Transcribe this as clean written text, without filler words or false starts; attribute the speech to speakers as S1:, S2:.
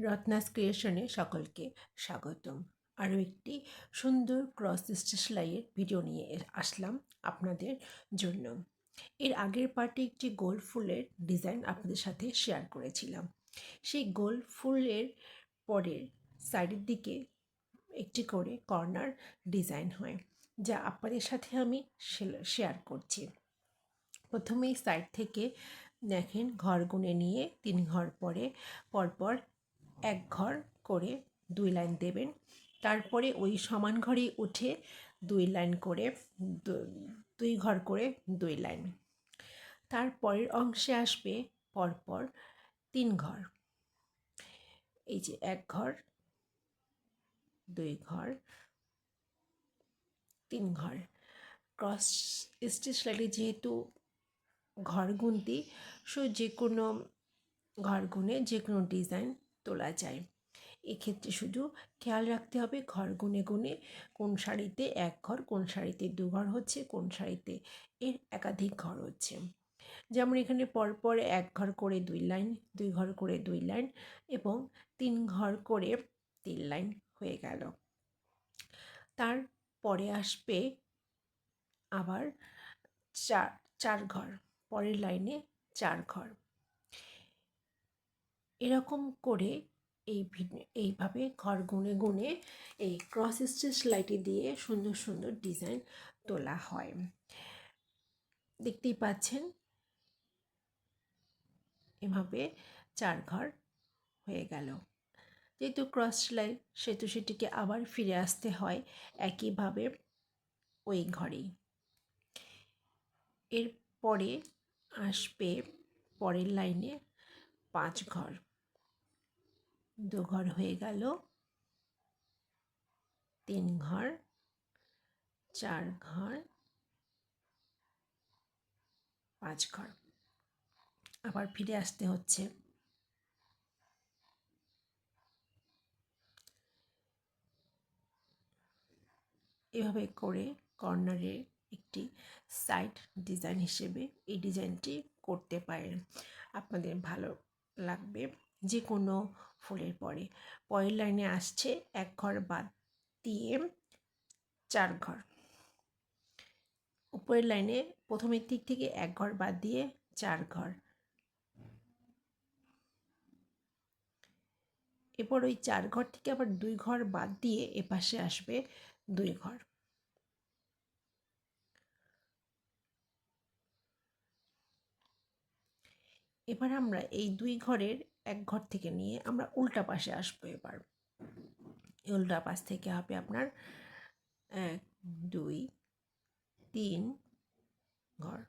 S1: রত্নাস ক্রিয়েশনে সকলকে স্বাগতম। আরও একটি সুন্দর ক্রস স্টিচ সেলাইয়ের ভিডিও নিয়ে আসলাম আপনাদের জন্য। এর আগের পার্টে একটি গোল ফুলের ডিজাইন আপনাদের সাথে শেয়ার করেছিলাম। সেই গোল ফুলের পরের সাইডের দিকে একটি করে কর্নার ডিজাইন হয়, যা আপনাদের সাথে আমি শেয়ার করছি। প্রথমেই সাইড থেকে দেখেন ঘর গুনে নিয়ে 3 ঘর পরে পরপর 1 ঘর করে 2 লাইন দেবেন। তারপরে ওই সমান ঘরেই উঠে 2 লাইন করে 2 ঘর করে 2 লাইন। তারপরের অংশে আসবে পরপর 3 ঘর। এই যে 1 ঘর, 2 ঘর, 3 ঘর। ক্রস স্টিচ সেলাই যেহেতু ঘর গুনতি, যে কোনো ঘর গুনে যে কোনো ডিজাইন তোলা যায়। এক্ষেত্রে শুধু খেয়াল রাখতে হবে ঘর গুনে গুনে কোন শাড়িতে 1 ঘর, কোন শাড়িতে 2 ঘর হচ্ছে, কোন শাড়িতে এর একাধিক ঘর হচ্ছে। যেমন এখানে পরপর 1 ঘর করে 2 লাইন, 2 ঘর করে 2 লাইন এবং 3 ঘর করে 3 লাইন হয়ে গেল। তারপরে আসবে আবার 4 ঘর, পরের লাইনে 4 ঘর। এরকম করে এইভাবে ঘর গুনে গুনে এই ক্রস স্টিচ সেলাইটি দিয়ে সুন্দর সুন্দর ডিজাইন তোলা হয়। দেখতেই পাচ্ছেন এভাবে 4 ঘর হয়ে গেল। যেহেতু ক্রস সেলাই সেহেতু সেটিকে আবার ফিরে আসতে হয় একইভাবে ওই ঘরেই। এরপরে আসবে পরের লাইনে 5 ঘর, 2 ঘর হয়ে গেল, 3 ঘর, 4 ঘর, 5 ঘর। আবার ফিরে আসতে হচ্ছে। এভাবে করে কর্নারে একটি সাইড ডিজাইন হিসেবে এই ডিজাইনটি করতে পারেন। আপনাদের ভালো লাগবে যে কোনো ফুলের পরে। পরের লাইনে আসছে 1 ঘর বাদ দিয়ে 4 ঘর। উপরের লাইনে প্রথমের দিক থেকে 1 ঘর বাদ দিয়ে 4 ঘর। এরপর ওই 4 ঘর থেকে আবার 2 ঘর বাদ দিয়ে এপাশে আসবে 2 ঘর। এবার আমরা এই 2 ঘরের 1 ঘর থেকে নিয়ে আমরা উল্টা পাশে আসবো। এবার উল্টা পাশ থেকে হবে আপনার 1, 2, 3 ঘর।